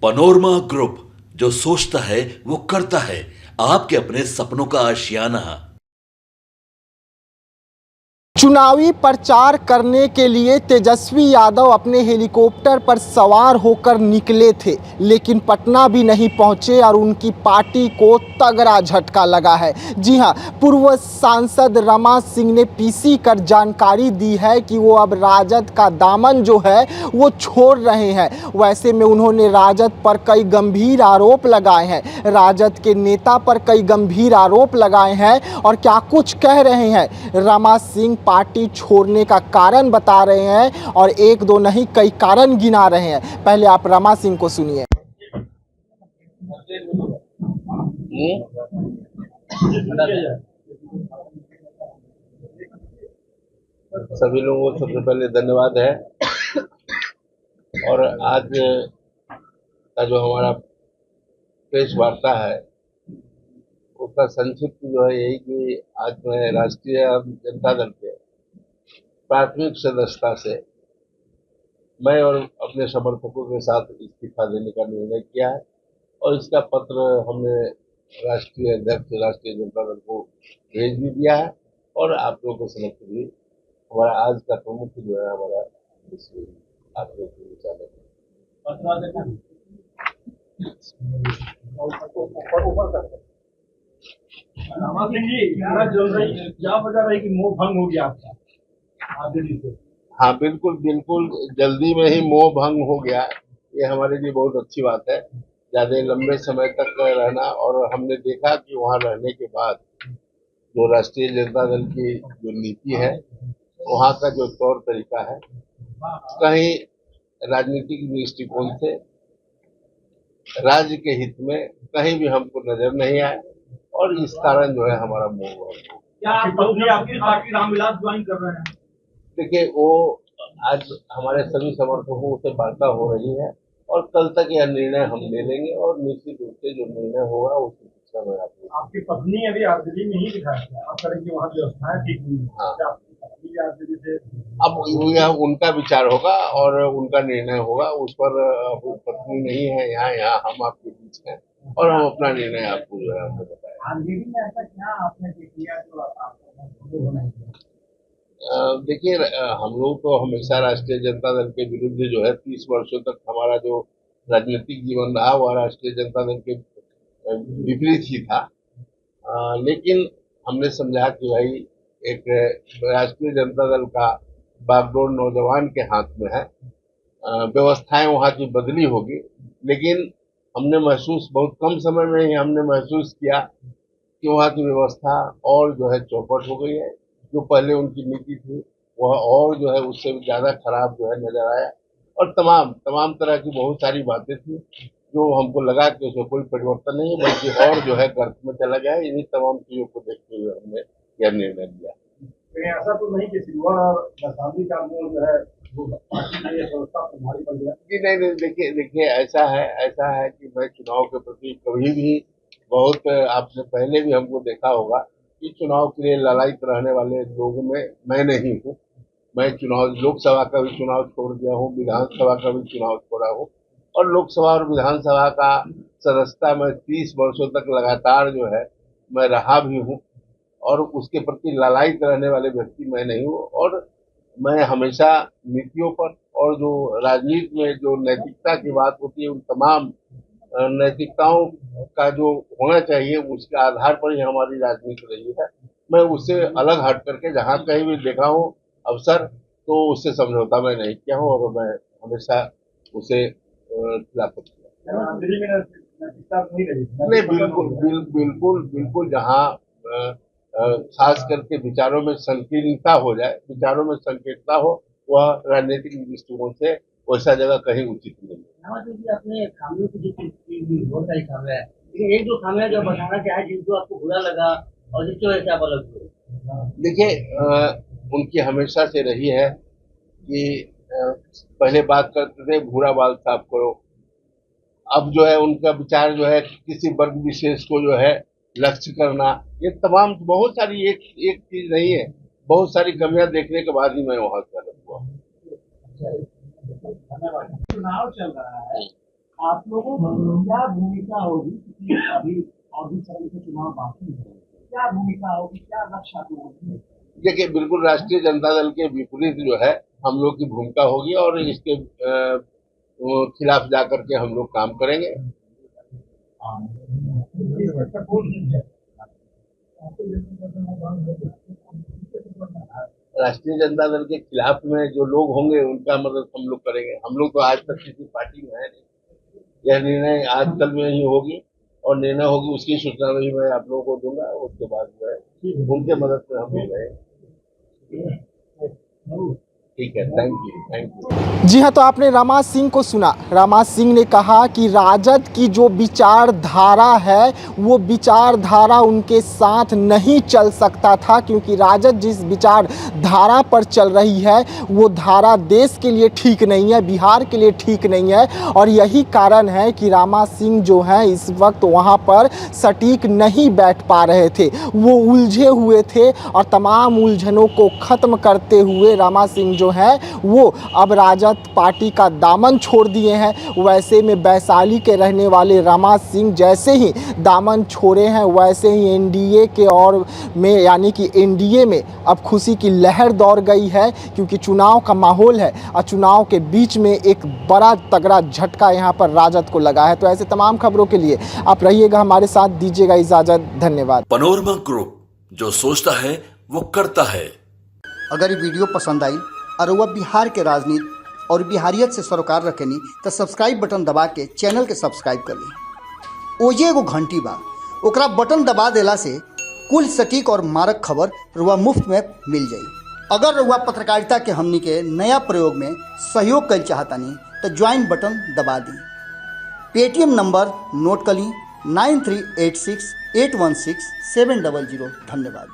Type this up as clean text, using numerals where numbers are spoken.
Panorama group, जो सोचता है वो करता है। आपके अपने सपनों का आशियाना। चुनावी प्रचार करने के लिए तेजस्वी यादव अपने हेलीकॉप्टर पर सवार होकर निकले थे, लेकिन पटना भी नहीं पहुंचे और उनकी पार्टी को तगड़ा झटका लगा है। जी हां, पूर्व सांसद रमा सिंह ने पीसी कर जानकारी दी है कि वो अब राजद का दामन जो है वो छोड़ रहे हैं। वैसे में उन्होंने राजद पर कई गंभीर आरोप लगाए हैं, राजद के नेता पर कई गंभीर आरोप लगाए हैं और क्या कुछ कह रहे हैं। रमा सिंह पार्टी छोड़ने का कारण बता रहे हैं और एक दो नहीं कई कारण गिना रहे हैं। पहले आप रमा सिंह को सुनिए। सभी लोगों को सबसे पहले धन्यवाद है। और आज का जो हमारा प्रेस वार्ता है उसका संक्षिप्त जो है यही कि आज मैं राष्ट्रीय जनता दल के प्राथमिक सदस्यता से मैं और अपने समर्थकों के साथ इस्तीफा देने का निर्णय किया है और इसका पत्र हमने राष्ट्रीय अध्यक्ष राष्ट्रीय जनता दल को भेज भी दिया है और आप लोगों के समक्ष भी हमारा आज का प्रमुख जो है हमारा आप लोग के विचार मोह भंग हो गया आपका। हाँ, बिल्कुल बिल्कुल जल्दी में ही मोह भंग हो गया। ये हमारे लिए बहुत अच्छी बात है, ज्यादा लंबे समय तक रहना। और हमने देखा कि वहाँ रहने के बाद जो राष्ट्रीय जनता दल की जो नीति है, वहाँ का जो तौर तरीका है, कहीं राजनीतिक दृष्टिकोण से राज्य के हित में कहीं भी हमको नजर नहीं आए और इस कारण जो है हमारा मोह भंग हो गया। देखिए, वो आज हमारे सभी समर्थकों से वार्ता हो रही है और कल तक यह निर्णय हम ले लेंगे और निश्चित रूप से जो निर्णय होगा उसकी सूचना मैं आपकी पत्नी अभी आरजेडी में ही दिखाया आप करेंगे, वहाँ व्यवस्थाएं ठीक नहीं है। हाँ, आरजेडी से अब यह उनका विचार होगा और उनका निर्णय होगा उस पर। पत्नी नहीं है यहाँ हम आपके बीच हैं और हम अपना निर्णय आपको जो है हमने बताया। आरजेडी में ऐसा क्या आपने किया जो आपको देखिए, हम लोग तो हमेशा राष्ट्रीय जनता दल के विरुद्ध जो है 30 वर्षों तक हमारा जो राजनीतिक जीवन रहा वह राष्ट्रीय जनता दल के विपरीत ही था। लेकिन हमने समझा कि भाई एक राष्ट्रीय जनता दल का बागडोर नौजवान के हाथ में है, व्यवस्थाएं वहाँ की बदली होगी। लेकिन हमने महसूस बहुत कम समय में ही हमने महसूस किया कि वहाँ की व्यवस्था और जो है चौपट हो गई है। जो पहले उनकी नीति थी वह और जो है उससे ज्यादा खराब जो है नजर आया और तमाम तरह की बहुत सारी बातें थी जो हमको लगा कि उसमें कोई परिवर्तन नहीं है बल्कि और जो है गर्त में चला गया। इन्हीं तमाम चीजों को देखते हुए हमने यह निर्णय लिया। ऐसा तो नहीं कि सिल्वर और बरसाती का जो है जी नहीं, देखिए ऐसा है कि मैं चुनाव के प्रति कभी भी बहुत, आपने पहले भी हमको देखा होगा कि चुनाव के लिए ललायित रहने वाले लोगों में मैं नहीं हूँ। मैं चुनाव लोकसभा का भी चुनाव छोड़ दिया हूँ, विधानसभा का भी चुनाव छोड़ा हूँ और लोकसभा और विधानसभा का सदस्यता मैं 30 वर्षों तक लगातार जो है मैं रहा भी हूँ और उसके प्रति ललायित रहने वाले व्यक्ति मैं नहीं हूँ। और मैं हमेशा नीतियों पर और जो राजनीति में जो नैतिकता की बात होती है उन तमाम नैतिकताओं का जो होना चाहिए उसके आधार पर ही हमारी राजनीति रही है। मैं उससे अलग हट करके जहाँ कहीं भी देखा हूँ अवसर तो उससे समझौता मैं नहीं किया हूँ और मैं हमेशा उसे खिलाफत किया। नहीं, बिल्कुल जहाँ खास करके विचारों में संकीर्णता हो जाए, विचारों में संकीर्णता हो, वह राजनीतिक दृष्टिकोण से वैसा जगह कहीं उचित नहीं है। अपने खामियों की बहुत सारी खामियां है, लेकिन एक दो खामियां जो बताना क्या है जिनको आपको बुरा लगा और जिसकी वजह से आप अलग हुए। देखिए, उनकी हमेशा से रही है कि पहले बात करते थे भूरा बाल साफ करो। अब जो है उनका विचार जो है किसी वर्ग विशेष को जो है लक्ष्य करना, ये तमाम बहुत सारी एक चीज नहीं है, बहुत सारी कमियां देखने के बाद ही मैं वहां से अलग हुआ। चुनाव चल रहा है, आप लोगों की क्या भूमिका होगी, क्योंकि अभी और भी चरण के चुनाव बाकी है, क्या भूमिका होगी, क्या लक्ष्य आप लोगों की? देखिए, बिल्कुल राष्ट्रीय जनता दल के विपरीत जो है हम लोग की भूमिका होगी और इसके खिलाफ जाकर के हम लोग काम करेंगे। राष्ट्रीय जनता दल के खिलाफ में जो लोग होंगे उनका मदद हम लोग करेंगे। हम लोग तो आज तक किसी पार्टी में है नहीं। यह निर्णय आज कल में ही होगी और निर्णय होगी उसकी सूचना भी मैं आप लोगों को दूंगा। उसके बाद जो है उनके मदद से हम लोग रहेंगे। ठीक है, थैंक यू। जी हाँ, तो आपने रामा सिंह को सुना। रामा सिंह ने कहा कि राजद की जो विचारधारा है वो विचारधारा उनके साथ नहीं चल सकता था, क्योंकि राजद जिस विचारधारा पर चल रही है वो धारा देश के लिए ठीक नहीं है, बिहार के लिए ठीक नहीं है। और यही कारण है कि रामा सिंह जो हैं इस वक्त वहाँ पर सटीक नहीं बैठ पा रहे थे, वो उलझे हुए थे। और तमाम उलझनों को ख़त्म करते हुए रामा सिंह जो है वो अब राजद पार्टी का दामन छोड़ दिए हैं। वैसे में वैशाली के रहने वाले रामा सिंह जैसे ही दामन छोड़े हैं वैसे ही एनडीए के और में यानी कि एनडीए में अब खुशी की लहर दौड़ गई है, क्योंकि चुनाव का माहौल है और चुनाव के बीच में एक बड़ा तगड़ा झटका यहाँ पर राजद को लगा है। तो ऐसे तमाम खबरों के लिए आप रहिएगा हमारे साथ, दीजिएगा इजाज़त। धन्यवाद। पनोरमा ग्रुप, जो सोचता है वो करता है। अगर ये वीडियो पसंद आई और वह बिहार के राजनीति और बिहारियत से सरोकार रखेनी तो सब्सक्राइब बटन दबा के चैनल के सब्सक्राइब कर ली। ओजे एगो घंटी बा, ओकरा बटन दबा देला से कुल सटीक और मारक खबर रुआ मुफ्त में मिल जाई। अगर रुआ पत्रकारिता के हमनी के नया प्रयोग में सहयोग कर चाहतानी तो ज्वाइन बटन दबा दी। पेटीएम नंबर नोट कर ली 9386816700। धन्यवाद।